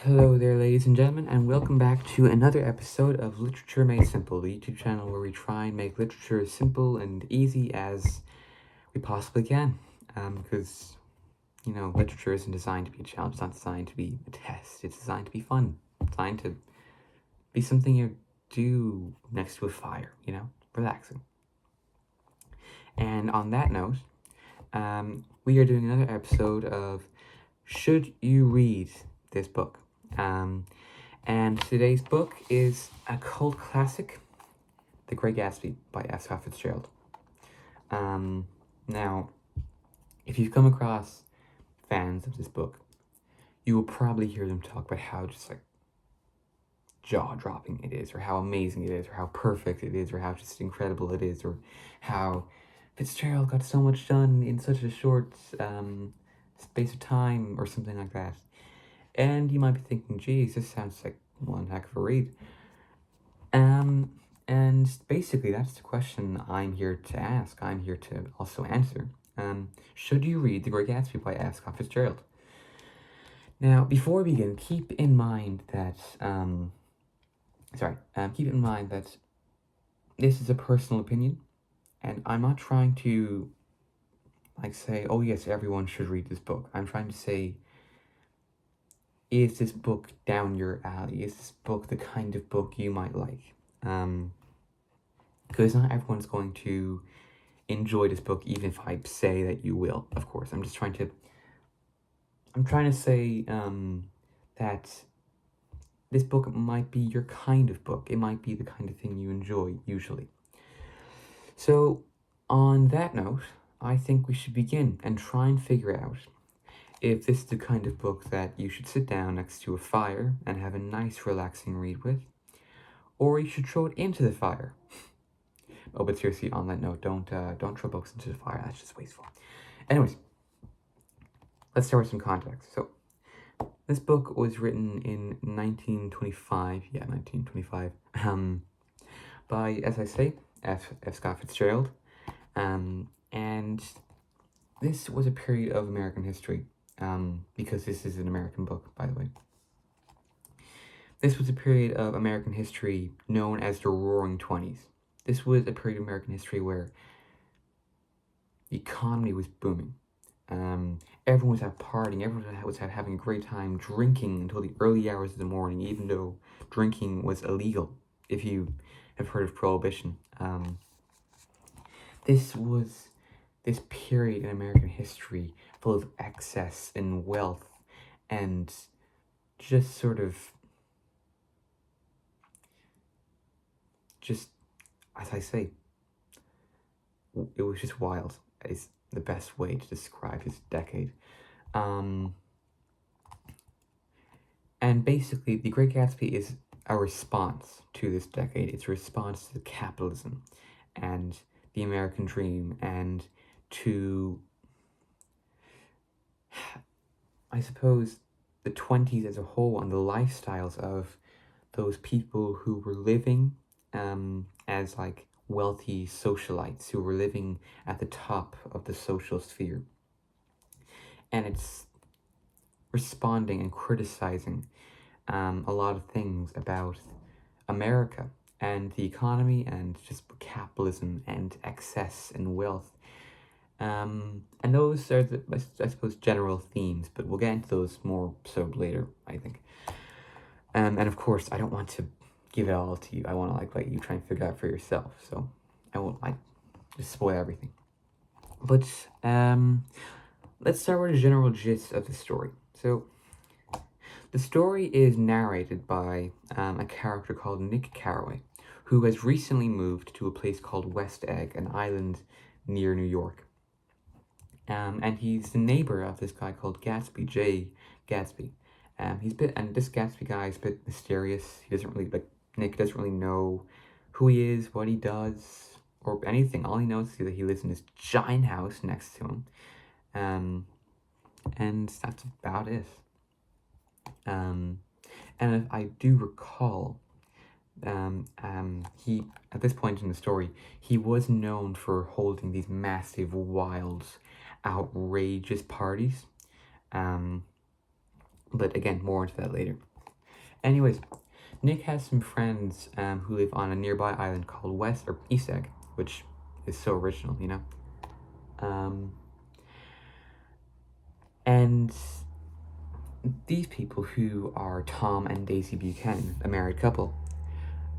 Hello there, ladies and gentlemen, and welcome back to another episode of Literature Made Simple, the YouTube channel where we try and make literature as simple and easy as we possibly can. Because, literature isn't designed to be a challenge, it's not designed to be a test, it's designed to be fun, designed to be something you do next to a fire, relaxing. And on that note, we are doing another episode of Should You Read This Book? And today's book is a cult classic, The Great Gatsby by F. Scott Fitzgerald. Now, if you've come across fans of this book, you will probably hear them talk about how just jaw-dropping it is, or how amazing it is, or how perfect it is, or how just incredible it is, or how Fitzgerald got so much done in such a short space of time, or something like that. And you might be thinking, geez, this sounds like one heck of a read. And basically that's the question I'm here to ask. I'm here to also answer. Should you read The Great Gatsby by F. Scott Fitzgerald? Now, before we begin, keep in mind that this is a personal opinion, and I'm not trying to say, oh yes, everyone should read this book. I'm trying to say, is this book down your alley? Is this book the kind of book you might like? Because not everyone's going to enjoy this book, even if I say that you will, of course. I'm trying to say that this book might be your kind of book. It might be the kind of thing you enjoy, usually. So, on that note, I think we should begin and try and figure out if this is the kind of book that you should sit down next to a fire and have a nice, relaxing read with, or you should throw it into the fire. Oh, but seriously, on that note, don't throw books into the fire. That's just wasteful. Anyways, let's start with some context. So, this book was written in 1925. Yeah, 1925. By, as I say, F. Scott Fitzgerald. And this was a period of American history. Because this is an American book, by the way. This was a period of American history known as the Roaring Twenties. This was a period of American history where the economy was booming. Everyone was out partying, everyone was out having a great time, drinking until the early hours of the morning, even though drinking was illegal, if you have heard of Prohibition. This was this period in American history full of excess and wealth and just as I say, it was just wild, is the best way to describe this decade. And basically, The Great Gatsby is a response to this decade. It's a response to capitalism and the American dream, and to, I suppose, the 20s as a whole, and the lifestyles of those people who were living as wealthy socialites, who were living at the top of the social sphere. And it's responding and criticizing a lot of things about America and the economy and just capitalism and excess and wealth. And those are, I suppose, general themes, but we'll get into those more so later, I think. And of course, I don't want to give it all to you. I want to let you try and figure it out for yourself. So I won't just spoil everything. But let's start with a general gist of the story. So the story is narrated by a character called Nick Carraway, who has recently moved to a place called West Egg, an island near New York. And he's the neighbor of this guy called Gatsby, J. Gatsby. This Gatsby guy is a bit mysterious. He doesn't really, Nick doesn't really know who he is, what he does, or anything. All he knows is that he lives in this giant house next to him. And that's about it. And if I do recall, he, at this point in the story, he was known for holding these massive, wild, outrageous parties. But again, more into that later. Anyways, Nick has some friends who live on a nearby island called West or East Egg, which is so original, you know. And these people, who are Tom and Daisy Buchanan, a married couple,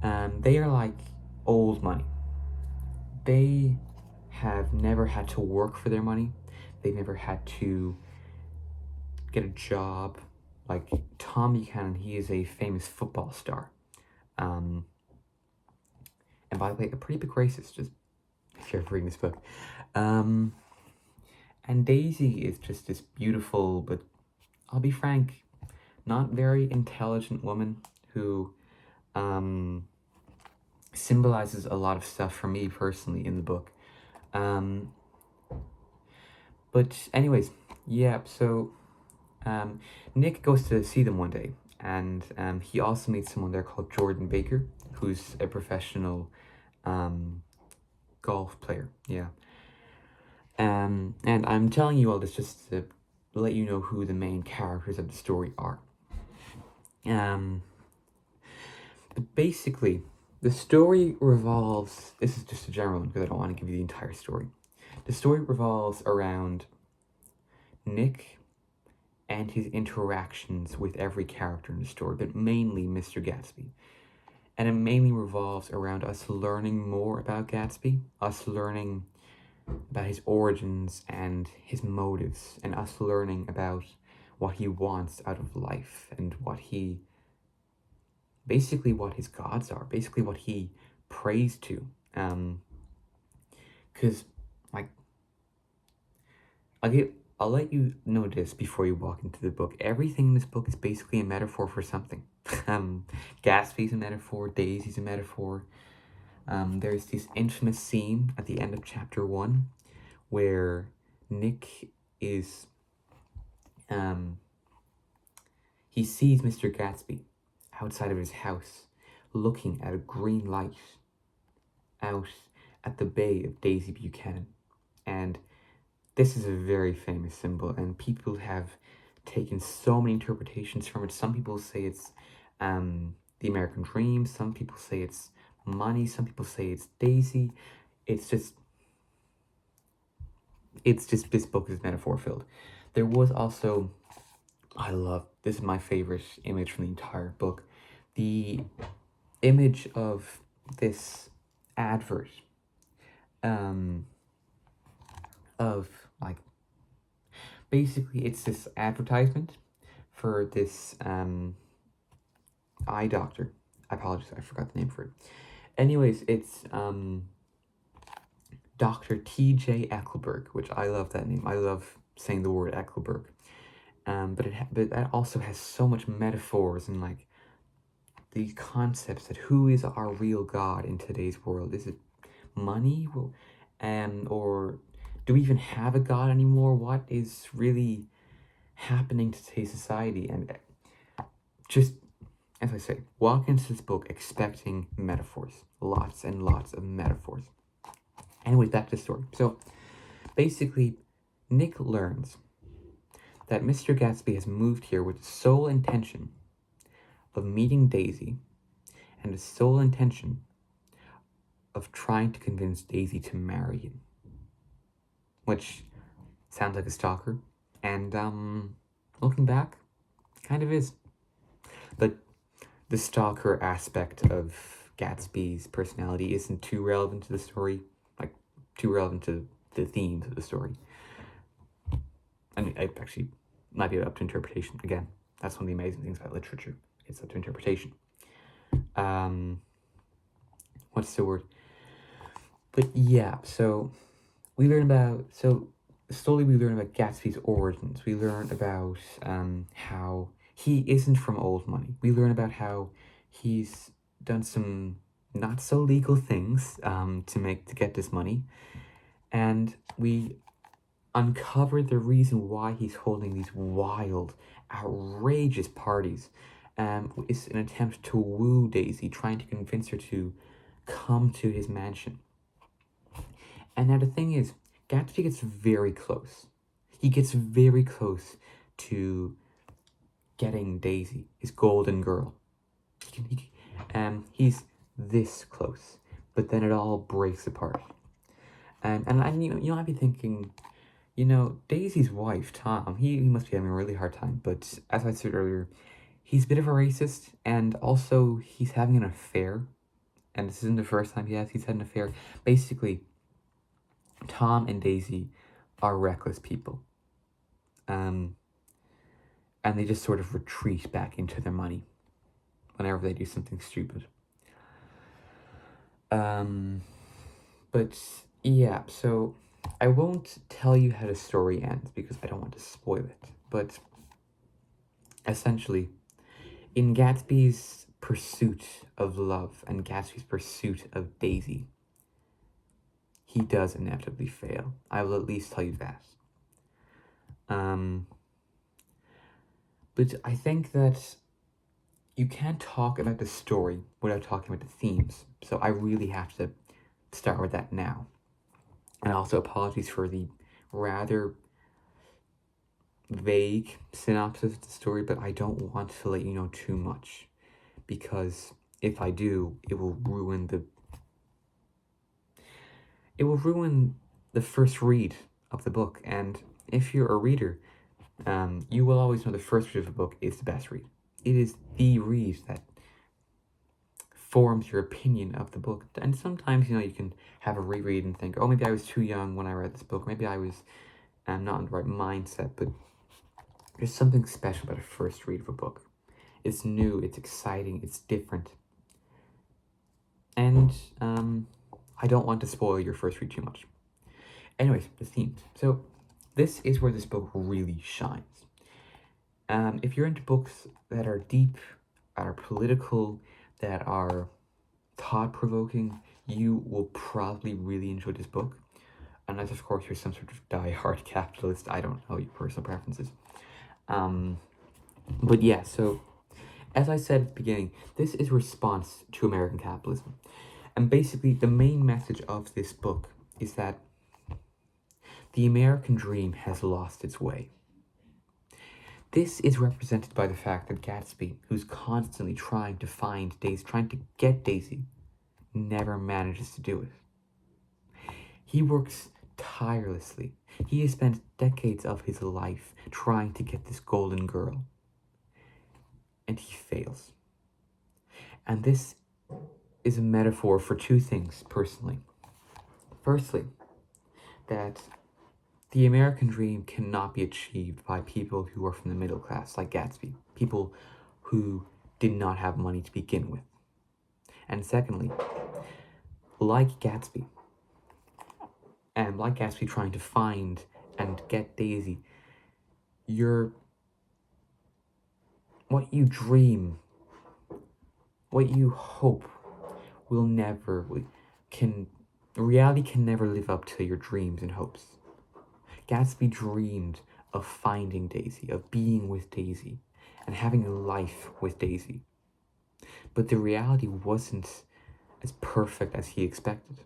they are like old money. They have never had to work for their money. They've never had to get a job. Like Tom Buchanan, he is a famous football star. And by the way, a pretty big racist, just if you're ever reading this book. And Daisy is just this beautiful, but I'll be frank, not very intelligent woman who symbolizes a lot of stuff for me personally in the book. But anyways, yeah, so Nick goes to see them one day, and he also meets someone there called Jordan Baker, who's a professional golf player, yeah. And I'm telling you all this just to let you know who the main characters of the story are. But basically, the story revolves, this is just a general one because I don't want to give you the entire story. The story revolves around Nick and his interactions with every character in the story, but mainly Mr. Gatsby. And it mainly revolves around us learning more about Gatsby, us learning about his origins and his motives, and us learning about what he wants out of life and what he, basically what his gods are, basically what he prays to. Because, like, I'll let you know this before you walk into the book. Everything in this book is basically a metaphor for something. Gatsby's a metaphor, Daisy's a metaphor. There's this infamous scene at the end of chapter 1 where Nick is, he sees Mr. Gatsby outside of his house looking at a green light out at the bay of Daisy Buchanan. And this is a very famous symbol, and people have taken so many interpretations from it. Some people say it's the American dream, some people say it's money, some people say it's Daisy. It's just this book is metaphor filled. There was also, this is my favorite image from the entire book, the image of this advert of, like, basically it's this advertisement for this eye doctor. I apologize, I forgot the name for it. Anyways, it's Dr. T.J. Eckelberg, which I love that name. I love saying the word Eckelberg. But that also has so much metaphors and, like, these concepts that who is our real God in today's world? Is it money? Or do we even have a God anymore? What is really happening to today's society? And just, as I say, walk into this book expecting metaphors. Lots and lots of metaphors. Anyways, back to the story. So, basically, Nick learns that Mr. Gatsby has moved here with the sole intention of meeting Daisy and the sole intention of trying to convince Daisy to marry him. Which sounds like a stalker, and looking back, kind of is. But the stalker aspect of Gatsby's personality isn't too relevant to the story, like, too relevant to the themes of the story. I mean, it actually might be up to interpretation. Again, that's one of the amazing things about literature. It's up to interpretation. What's the word? But yeah, so we learn about, slowly we learn about Gatsby's origins. We learn about how he isn't from old money. We learn about how he's done some not so legal things to get this money. And we uncover the reason why he's holding these wild, outrageous parties. It's an attempt to woo Daisy, trying to convince her to come to his mansion. And now the thing is, Gatsby gets very close. He gets very close to getting Daisy, his golden girl. he's this close, but then it all breaks apart. And you might be thinking, Daisy's wife, Tom, he must be having a really hard time. But as I said earlier, he's a bit of a racist, and also he's having an affair. And this isn't the first time he's had an affair. Basically, Tom and Daisy are reckless people. And they just sort of retreat back into their money whenever they do something stupid. But yeah, so I won't tell you how the story ends because I don't want to spoil it. But essentially, in Gatsby's pursuit of love and Gatsby's pursuit of Daisy, he does inevitably fail. I will at least tell you that. But I think that you can't talk about the story without talking about the themes. So I really have to start with that now. And also apologies for the rather vague synopsis of the story, but I don't want to let you know too much, because if I do, it will ruin the first read of the book. And if you're a reader, you will always know the first read of a book is the best read. It is the read that forms your opinion of the book. And sometimes, you can have a reread and think, oh, maybe I was too young when I read this book. Maybe I was not in the right mindset. But there's something special about a first read of a book. It's new, it's exciting, it's different. And I don't want to spoil your first read too much. Anyways, the themes. So this is where this book really shines. If you're into books that are deep, that are political, that are thought-provoking, you will probably really enjoy this book. Unless, of course, you're some sort of die-hard capitalist. I don't know your personal preferences. But yeah, so as I said at the beginning, this is a response to American capitalism. And basically, the main message of this book is that the American dream has lost its way. This is represented by the fact that Gatsby, who's constantly trying to find Daisy, trying to get Daisy, never manages to do it. He works tirelessly. He has spent decades of his life trying to get this golden girl. And he fails. And this is a metaphor for two things, personally. Firstly, that the American dream cannot be achieved by people who are from the middle class, like Gatsby, people who did not have money to begin with. And secondly, like Gatsby trying to find and get Daisy, what you dream, what you hope reality can never live up to your dreams and hopes. Gatsby dreamed of finding Daisy, of being with Daisy, and having a life with Daisy. But the reality wasn't as perfect as he expected.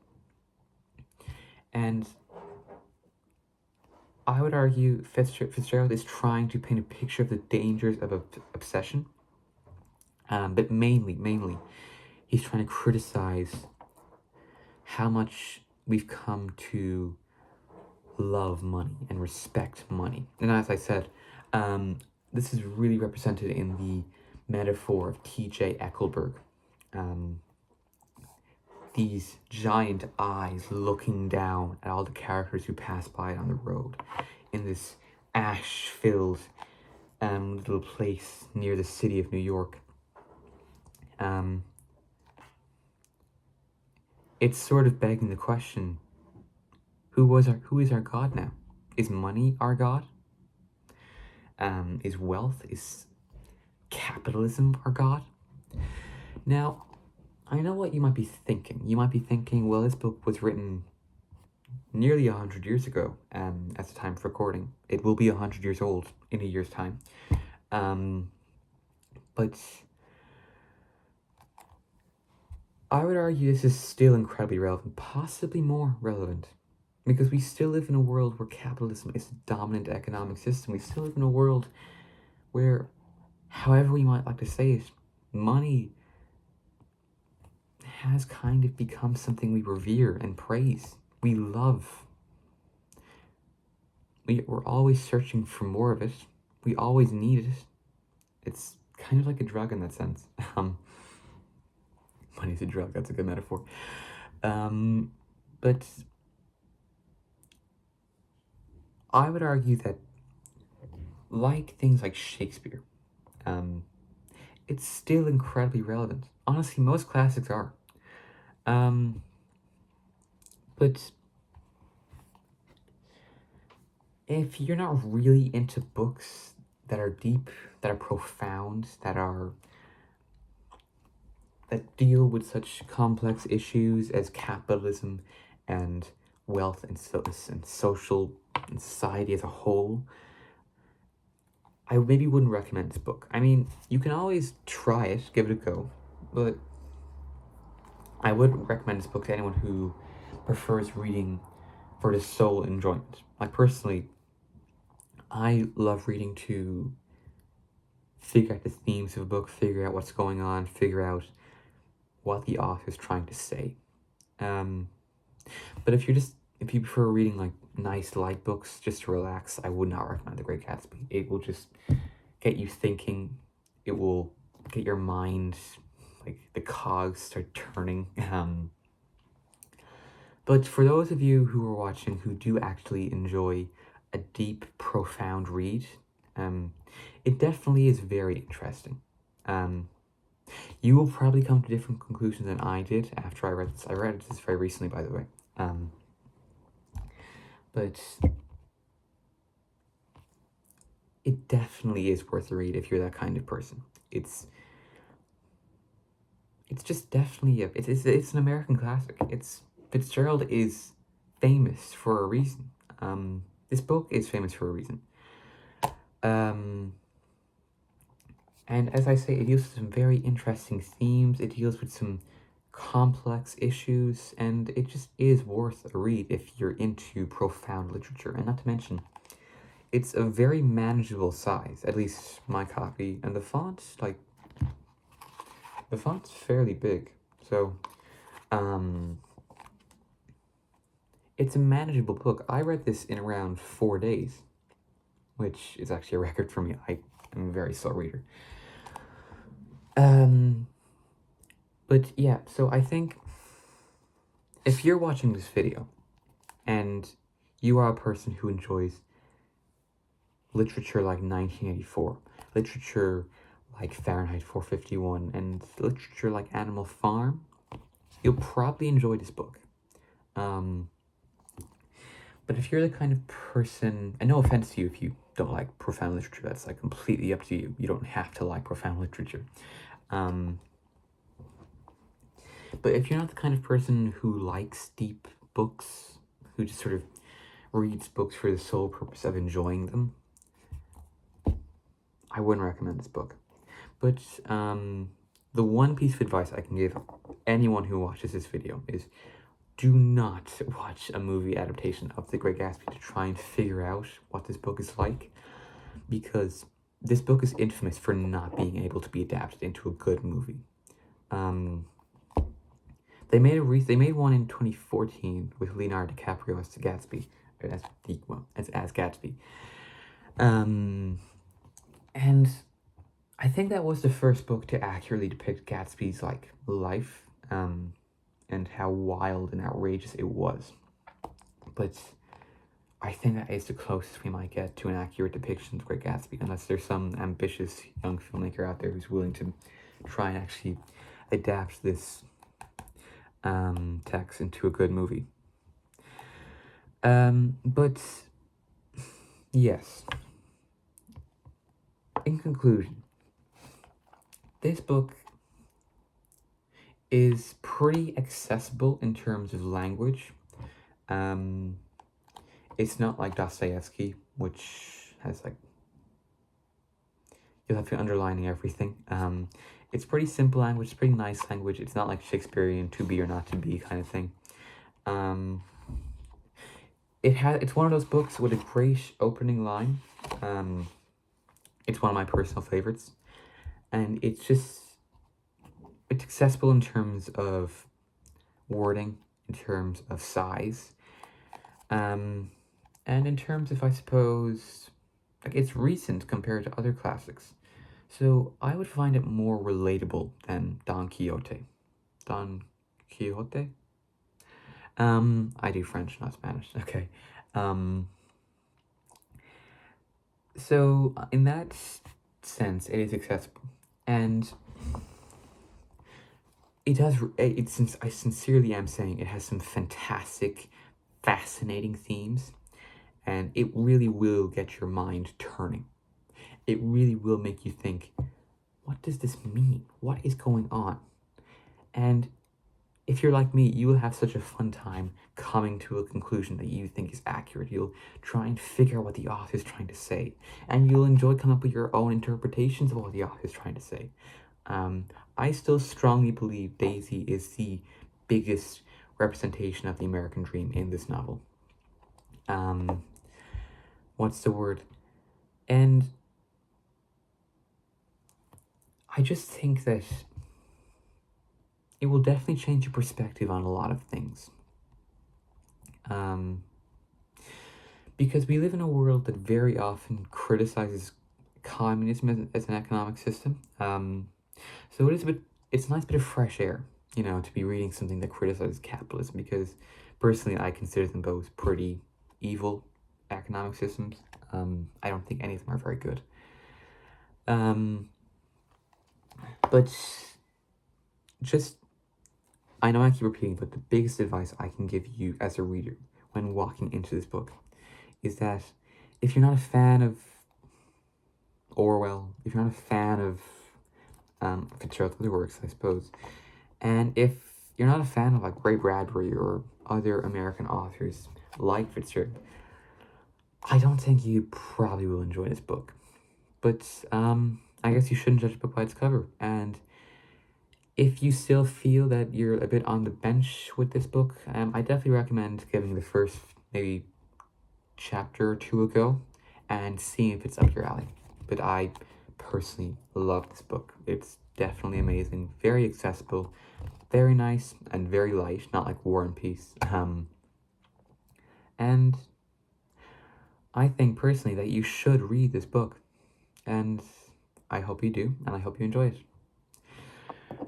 And I would argue Fitzgerald is trying to paint a picture of the dangers of obsession. But mainly, he's trying to criticize how much we've come to love money and respect money. And as I said, this is really represented in the metaphor of T.J. Eckelberg. These giant eyes looking down at all the characters who pass by on the road in this ash-filled little place near the city of New York. It's sort of begging the question, who is our God now? Is money our God? Is wealth, is capitalism our God? Now, I know what you might be thinking. You might be thinking, well, this book was written nearly 100 years ago, at the time of recording. It will be 100 years old in a year's time. But I would argue this is still incredibly relevant, possibly more relevant, because we still live in a world where capitalism is the dominant economic system. We still live in a world where, however we might like to say it, money has kind of become something we revere and praise. We love. We're always searching for more of it. We always need it. It's kind of like a drug in that sense. Money's a drug, that's a good metaphor. But I would argue that, like things like Shakespeare, it's still incredibly relevant. Honestly, most classics are. But if you're not really into books that are deep, that are profound, that deal with such complex issues as capitalism and wealth and social and society as a whole, I maybe wouldn't recommend this book. I mean, you can always try it, give it a go, but I would recommend this book to anyone who prefers reading for the sole enjoyment. Like, personally, I love reading to figure out the themes of a book, figure out what's going on, figure out what the author's trying to say. But if you prefer reading like nice light books just to relax, I would not recommend The Great Gatsby. It will just get you thinking. It will get your mind, like the cogs start turning. But for those of you who are watching who do actually enjoy a deep, profound read, it definitely is very interesting. You will probably come to different conclusions than I did after I read this. I read this very recently, by the way. But it definitely is worth a read if you're that kind of person. It's just definitely it's an American classic. Fitzgerald is famous for a reason. This book is famous for a reason. And as I say, it deals with some very interesting themes. It deals with some complex issues, and it just is worth a read if you're into profound literature. And not to mention, it's a very manageable size, at least my copy, and the font's fairly big. So, it's a manageable book. I read this in around 4 days, which is actually a record for me. I am a very slow reader. But yeah, so I think if you're watching this video and you are a person who enjoys literature like 1984, literature like Fahrenheit 451, and literature like Animal Farm, you'll probably enjoy this book. But if you're the kind of person, and no offense to you if you don't like profound literature, that's like completely up to you. You don't have to like profound literature. But if you're not the kind of person who likes deep books, who just sort of reads books for the sole purpose of enjoying them, I wouldn't recommend this book. But the one piece of advice I can give anyone who watches this video is do not watch a movie adaptation of The Great Gatsby to try and figure out what this book is like, because this book is infamous for not being able to be adapted into a good movie. They made one in 2014 with Leonardo DiCaprio as Gatsby, or as Gatsby. And I think that was the first book to accurately depict Gatsby's like life, and how wild and outrageous it was. But I think that is the closest we might get to an accurate depiction of Great Gatsby, unless there's some ambitious young filmmaker out there who's willing to try and actually adapt this text into a good movie. But yes, in conclusion, this book is pretty accessible in terms of language. It's not like Dostoevsky, which has like, you'll have to underlining everything. It's pretty simple language, it's pretty nice language. It's not like Shakespearean to be or not to be kind of thing. It's one of those books with a great opening line. It's one of my personal favorites, and it's accessible in terms of wording, in terms of size, and in terms of, I suppose, like, it's recent compared to other classics. So I would find it more relatable than Don Quixote. Don Quixote? I do French, not Spanish. Okay. So in that sense, it is accessible, and it does. Since I sincerely am saying it has some fantastic, fascinating themes, and it really will get your mind turning. It really will make you think, what does this mean? What is going on? And if you're like me, you will have such a fun time coming to a conclusion that you think is accurate. You'll try and figure out what the author is trying to say, and you'll enjoy coming up with your own interpretations of what the author is trying to say. I still strongly believe Daisy is the biggest representation of the American dream in this novel. What's the word? And I just think that it will definitely change your perspective on a lot of things. Because we live in a world that very often criticizes communism as an economic system. So it's a nice bit of fresh air, to be reading something that criticizes capitalism, because personally I consider them both pretty evil economic systems. I don't think any of them are very good. But just, I know I keep repeating, but the biggest advice I can give you as a reader when walking into this book is that if you're not a fan of Orwell, if you're not a fan of Fitzgerald's other works, I suppose, and if you're not a fan of like Ray Bradbury or other American authors like Fitzgerald, I don't think you probably will enjoy this book. But I guess you shouldn't judge a book by its cover. And if you still feel that you're a bit on the bench with this book, I definitely recommend giving the first maybe chapter or two a go and seeing if it's up your alley. But I personally love this book. It's definitely amazing, very accessible, very nice, and very light, not like War and Peace. And I think personally that you should read this book, and I hope you do, and I hope you enjoy it.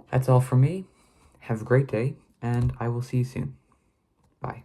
That's all from me. Have a great day, and I will see you soon. Bye.